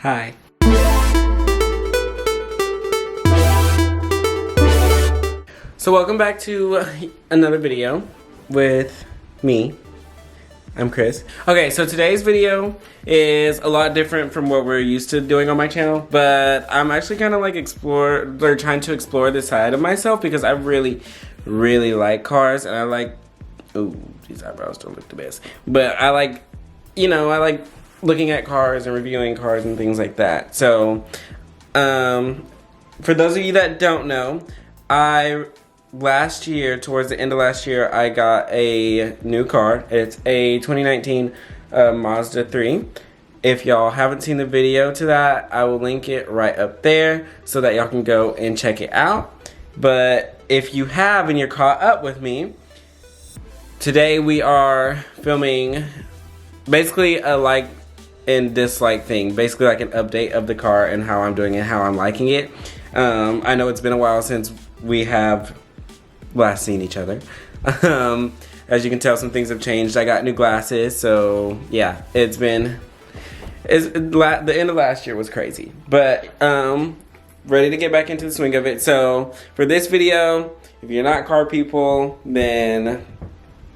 Hi. So welcome back to another video with me. I'm Chris. Okay, so today's video is a lot different from what we're used to doing on my channel, but I'm actually kind of like trying to explore this side of myself because I really like cars, and I like, ooh, these eyebrows don't look the best, but I like, I like looking at cars and reviewing cars and things like that. So, for those of you that don't know, towards the end of last year, I got a new car. It's a 2019 Mazda 3. If y'all haven't seen the video to that, I will link it right up there so that y'all can go and check it out. But if you have and you're caught up with me, today we are filming basically a like and dislike thing. Basically like an update of the car and how I'm doing it, how I'm liking it. I know it's been a while since we have last seen each other. As you can tell, some things have changed. I got new glasses, so yeah, the end of last year was crazy, but ready to get back into the swing of it. So for this video, if you're not car people, then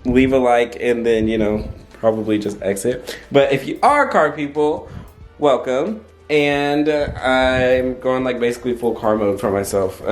leave a like and then probably just exit. But if you are car people, welcome. And I'm going like basically full car mode for myself.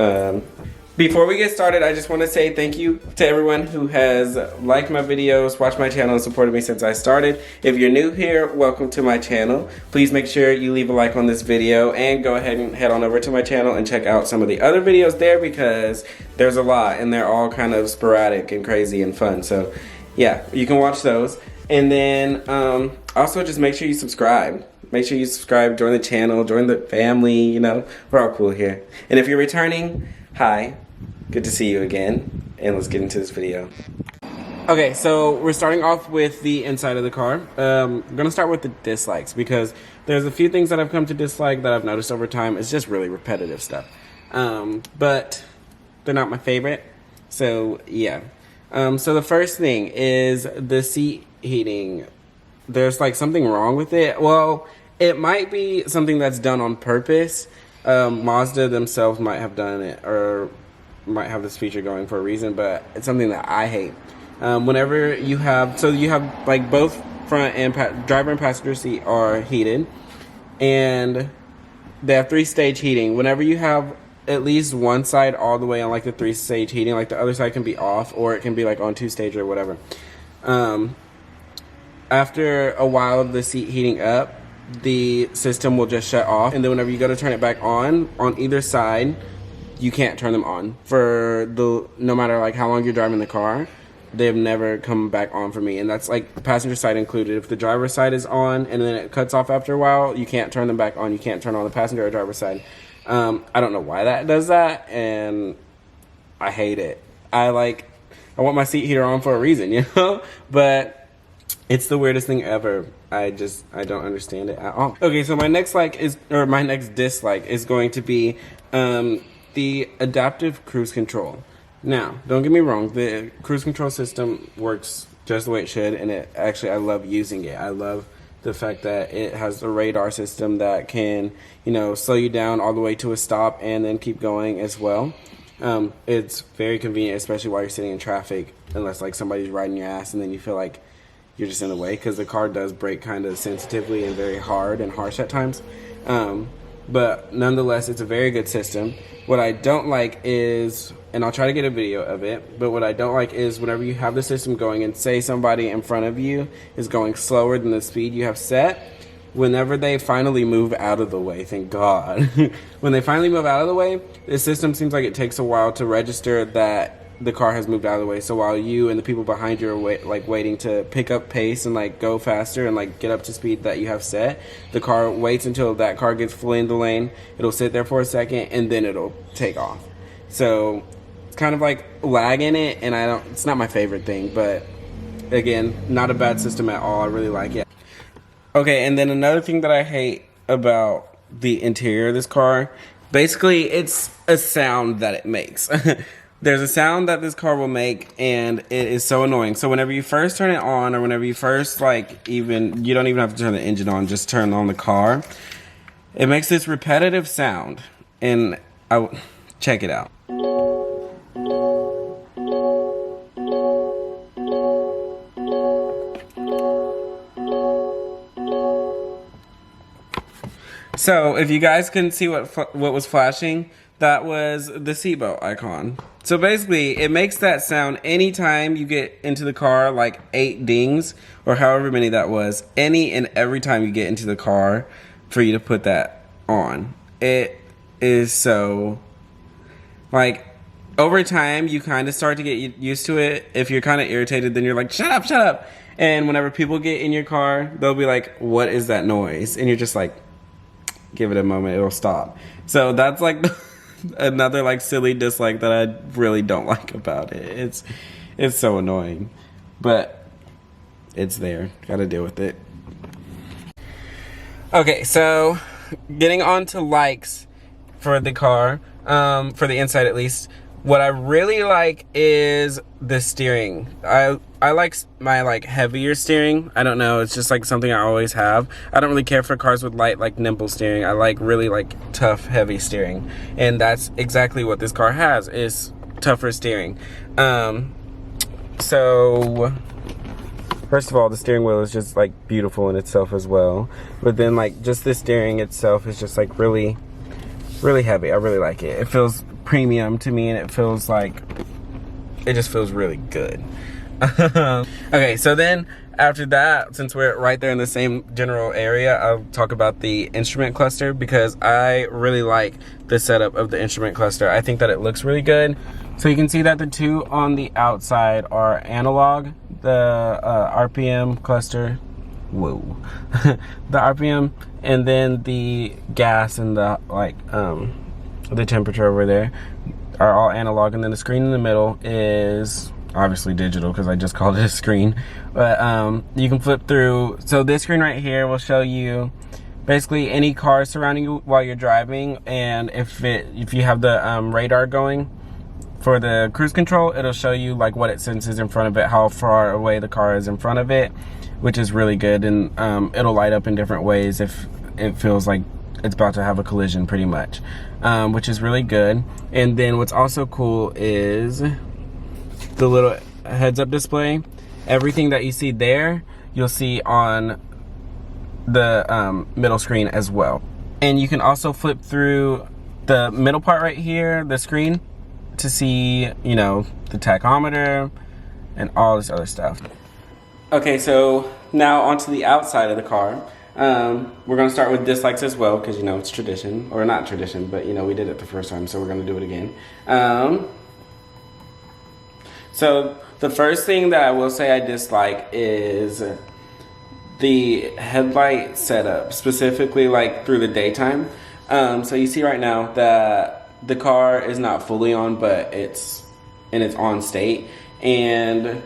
Before we get started, I just want to say thank you to everyone who has liked my videos, watched my channel, and supported me since I started. If you're new here, welcome to my channel. Please make sure you leave a like on this video and go ahead and head on over to my channel and check out some of the other videos there because there's a lot and they're all kind of sporadic and crazy and fun. So yeah, you can watch those. And then also just make sure you subscribe. Make sure you subscribe, join the channel, join the family, we're all cool here. And if you're returning, hi, good to see you again, and let's get into this video. Okay, so we're starting off with the inside of the car. I'm gonna start with the dislikes because there's a few things that I've come to dislike that I've noticed over time. It's just really repetitive stuff. But they're not my favorite, so yeah. So the first thing is the seat heating. There's like something wrong with it. Well, it might be something that's done on purpose. Mazda themselves might have done it or might have this feature going for a reason, but it's something that I hate. Whenever you have like both front and driver and passenger seat are heated, and they have 3-stage heating. Whenever you have at least one side all the way on like the 3-stage heating, like the other side can be off or it can be like on 2-stage or whatever. After a while of the seat heating up, the system will just shut off, and then whenever you go to turn it back on either side, you can't turn them on no matter like how long you're driving the car. They've never come back on for me, and that's like the passenger side included. If the driver's side is on and then it cuts off after a while, you can't turn them back on. You can't turn on the passenger or driver's side. I don't know why that does that, and I hate it. I want my seat heater on for a reason, but it's the weirdest thing ever. I don't understand it at all. Okay, so my next dislike is going to be the adaptive cruise control. Now, don't get me wrong, the cruise control system works just the way it should, and I love using it. I love the fact that it has a radar system that can, slow you down all the way to a stop and then keep going as well. It's very convenient, especially while you're sitting in traffic, unless like somebody's riding your ass and then you feel like you're just in the way, because the car does brake kind of sensitively and very hard and harsh at times. But nonetheless, it's a very good system. What I don't like is, and I'll try to get a video of it, but what I don't like is whenever you have the system going and say somebody in front of you is going slower than the speed you have set, whenever they finally move out of the way, thank God, when they finally move out of the way, the system seems like it takes a while to register that the car has moved out of the way. So while you and the people behind you are waiting to pick up pace and like go faster and like get up to speed that you have set, the car waits until that car gets fully in the lane. It'll sit there for a second and then it'll take off. So it's kind of like lag in it, and it's not my favorite thing, but again, not a bad system at all. I really like it. Okay, and then another thing that I hate about the interior of this car, basically it's a sound that it makes. There's a sound that this car will make, and it is so annoying. So whenever you first turn it on, or whenever you first, you don't even have to turn the engine on, just turn on the car, It makes this repetitive sound, and check it out. So if you guys couldn't see what was flashing, that was the seatbelt icon. So basically, it makes that sound anytime you get into the car, like 8 dings, or however many that was, any and every time you get into the car for you to put that on. It is so, like, over time, you kind of start to get used to it. If you're kind of irritated, then you're like, shut up, shut up. And whenever people get in your car, they'll be like, what is that noise? And you're just like, give it a moment, it'll stop. So that's like another like silly dislike that I really don't like about it. It's so annoying, but it's there. Gotta deal with it. Okay, so getting on to likes for the car, for the inside at least. What I really like is the steering. I like my like heavier steering. I don't know, it's just like something I always have. I don't really care for cars with light like nimble steering. I like really like tough heavy steering, and that's exactly what this car has, is tougher steering. So first of all, the steering wheel is just like beautiful in itself as well, but then like just the steering itself is just like really heavy. I really like it. It feels premium to me, and it feels like it just feels really good. Okay, so then after that, since we're right there in the same general area, I'll talk about the instrument cluster, because I really like the setup of the instrument cluster. I think that it looks really good. So you can see that the two on the outside are analog. The RPM cluster, whoa, the RPM, and then the gas and the like the temperature over there are all analog, and then the screen in the middle is obviously digital because I just called it a screen. But you can flip through. So this screen right here will show you basically any car surrounding you while you're driving, and if you have the radar going for the cruise control, it'll show you like what it senses in front of it, how far away the car is in front of it, which is really good. And it'll light up in different ways if it feels like it's about to have a collision, pretty much, which is really good. And then what's also cool is the little heads-up display. Everything that you see there, you'll see on the middle screen as well. And you can also flip through the middle part right here, the screen, to see, you know, the tachometer and all this other stuff. Okay, so now onto the outside of the car. We're going to start with dislikes as well, because, you know, it's tradition. Or not tradition, but, you know, we did it the first time, so we're going to do it again. So the first thing that I will say I dislike is the headlight setup, specifically like through the daytime. So you see right now that the car is not fully on, but it's in its on state, and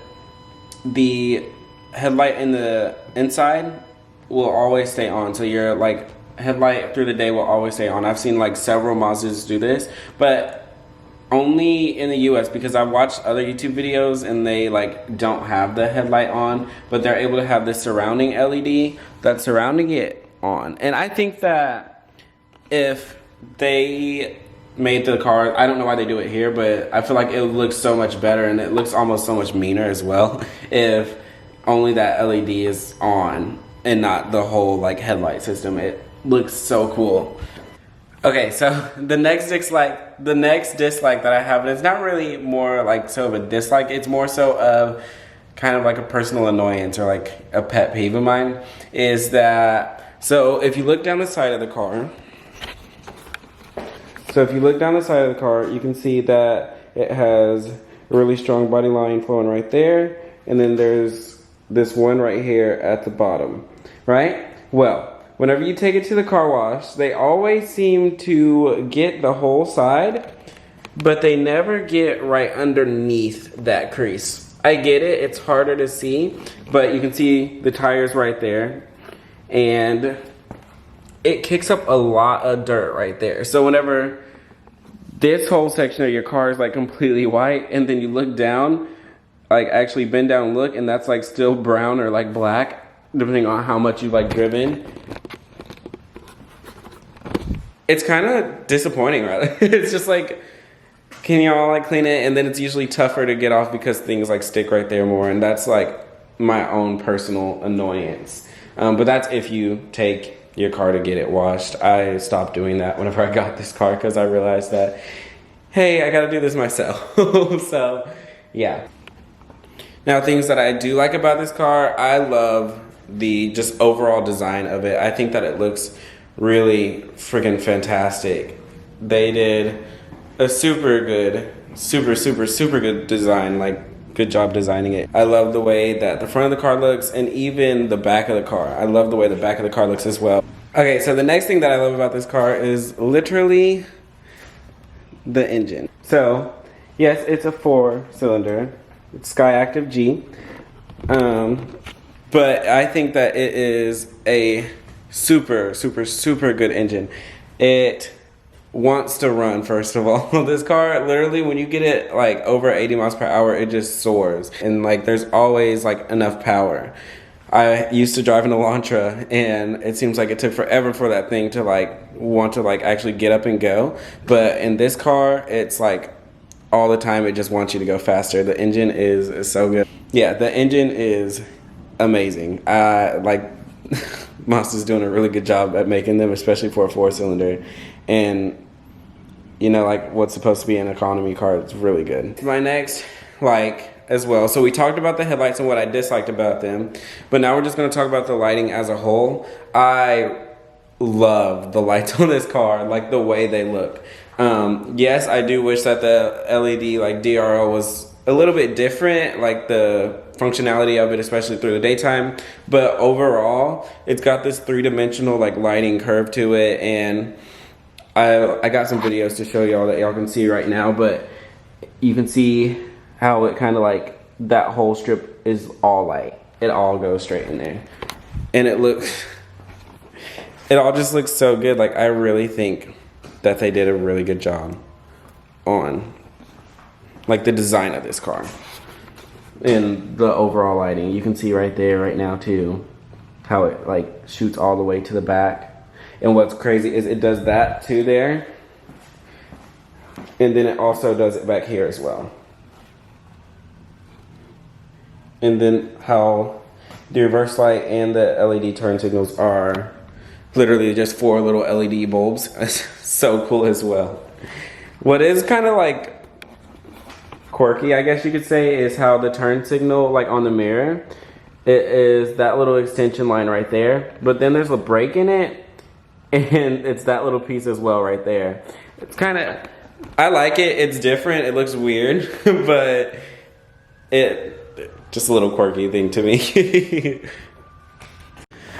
the headlight in the inside will always stay on. So your like headlight through the day will always stay on. I've seen like several Mazdas do this, but only in the US, because I've watched other YouTube videos and they like don't have the headlight on, but they're able to have the surrounding LED that's surrounding it on. And I think that if they made the car, I don't know why they do it here, but I feel like it looks so much better, and it looks almost so much meaner as well if only that LED is on and not the whole like headlight system. It looks so cool. Okay, so the next dislike that I have, and it's not really more like so of a dislike, it's more so of kind of like a personal annoyance or like a pet peeve of mine, is that, so if you look down the side of the car, you can see that it has a really strong body line flowing right there, and then there's this one right here at the bottom, right? Well, whenever you take it to the car wash, they always seem to get the whole side, but they never get right underneath that crease. I get it, it's harder to see, but you can see the tires right there, and it kicks up a lot of dirt right there. So whenever this whole section of your car is like completely white, and then you look down, like actually bend down and look, and that's like still brown or like black, depending on how much you've like driven. it's kind of disappointing, right? It's just like, can y'all like clean it? And then it's usually tougher to get off because things like stick right there more, and that's like my own personal annoyance. But that's if you take your car to get it washed. I stopped doing that whenever I got this car because I realized that, hey, I gotta do this myself. So yeah. Now, things that I do like about this car, I love the just overall design of it. I think that it looks really freaking fantastic. They did a super good design, like good job designing it. I love the way that the front of the car looks and even the back of the car. I love the way the back of the car looks as well. Okay, so the next thing that I love about this car is literally the engine. So, yes, it's a 4-cylinder. It's Skyactiv G. But I think that it is a super good engine. It wants to run, first of all. This car, literally, when you get it like over 80 miles per hour, it just soars. And like there's always like enough power. I used to drive an Elantra, and it seems like it took forever for that thing to like want to like actually get up and go. But in this car, it's like all the time it just wants you to go faster. The engine is so good. Yeah, the engine is amazing. Like Mazda's doing a really good job at making them, especially for a 4-cylinder. And you know, like what's supposed to be an economy car, it's really good. My next like as well. So we talked about the headlights and what I disliked about them, but now we're just going to talk about the lighting as a whole. I love the lights on this car, like the way they look. Yes, I do wish that the LED like DRL was a little bit different, like the functionality of it, especially through the daytime. But overall, it's got this 3-dimensional like lighting curve to it, and I got some videos to show y'all that y'all can see right now, but you can see how it kind of like that whole strip is all light. It all goes straight in there, and it all just looks so good. Like I really think that they did a really good job on like the design of this car and the overall lighting. You can see right there right now too how it like shoots all the way to the back. And what's crazy is it does that too there, and then it also does it back here as well. And then how the reverse light and the LED turn signals are literally just 4 little LED bulbs. It's so cool as well. What is kind of like quirky, I guess you could say, is how the turn signal, like on the mirror, it is that little extension line right there, but then there's a break in it, and it's that little piece as well right there. It's kind of, I like it. It's different. It looks weird, but it just a little quirky thing to me.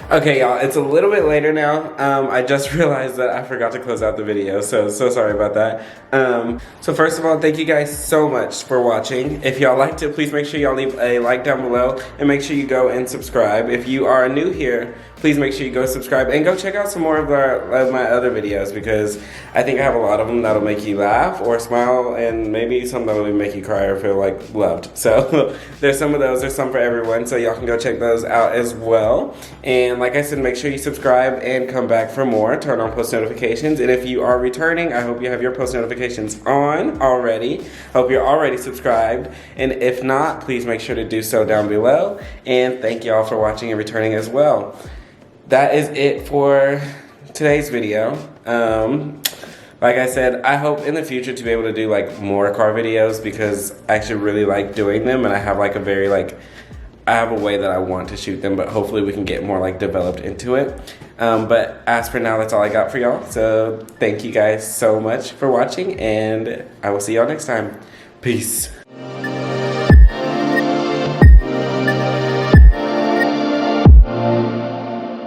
Okay, y'all, it's a little bit later now. I just realized that I forgot to close out the video, so sorry about that. So first of all, thank you guys so much for watching. If y'all liked it, please make sure y'all leave a like down below, and make sure you go and subscribe. If you are new here, please make sure you go subscribe and go check out some more of my other videos, because I think I have a lot of them that'll make you laugh or smile, and maybe some that'll make you cry or feel like loved. So there's some of those, there's some for everyone, so y'all can go check those out as well. And like I said, make sure you subscribe and come back for more. Turn on post notifications, and if you are returning, I hope you have your post notifications on already. Hope you're already subscribed, and if not, please make sure to do so down below. And thank y'all for watching and returning as well. That is it for today's video. Like I said, I hope in the future to be able to do like more car videos, because I actually really like doing them, and I have like a very I have a way that I want to shoot them, but hopefully we can get more like developed into it. But as for now, that's all I got for y'all. So thank you guys so much for watching, and I will see y'all next time. Peace.